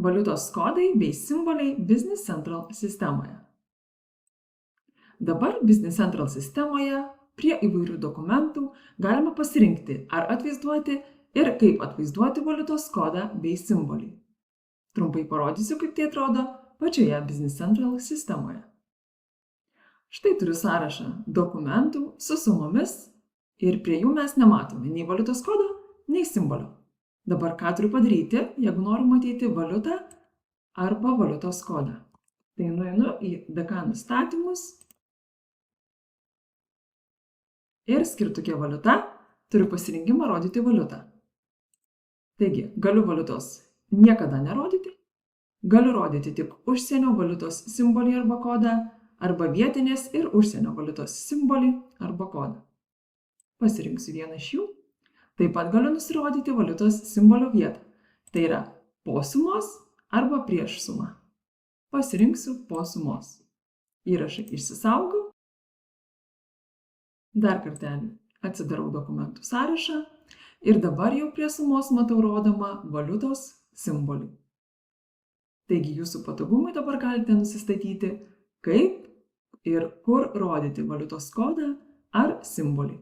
Valiutos kodai bei simboliai Business Central sistemoje. Dabar Business Central sistemoje prie įvairių dokumentų galima pasirinkti, ar atvaizduoti ir kaip atvaizduoti valiutos kodą bei simbolį. Trumpai parodysiu, kaip tai atrodo pačioje Business Central sistemoje. Štai turiu sąrašą dokumentų su sumomis ir prie jų mes nematome nei valiutos kodo, nei simbolio. Dabar ką turiu padaryti, jeigu noriu matyti valiutą arba valiutos kodą? Tai nueinu į DK nustatymus ir skirtuke valiuta turiu pasirinkimą rodyti valiutą. Taigi, galiu valiutos niekada nerodyti, galiu rodyti tik užsienio valiutos simbolį arba kodą, arba vietinės ir užsienio valiutos simbolį arba kodą. Pasirinksiu vieną iš jų. Taip pat galiu nusirodyti valiutos simbolio vietą. Tai yra po sumos arba prieš sumą. Pasirinksiu po sumos. Įrašą išsisaugau. Dar kartelį atsidarau dokumentų sąrašą ir dabar jau prie sumos matau rodomą valiutos simbolį. Taigi jūsų patogumui dabar galite nusistatyti, kaip ir kur rodyti valiutos kodą ar simbolį.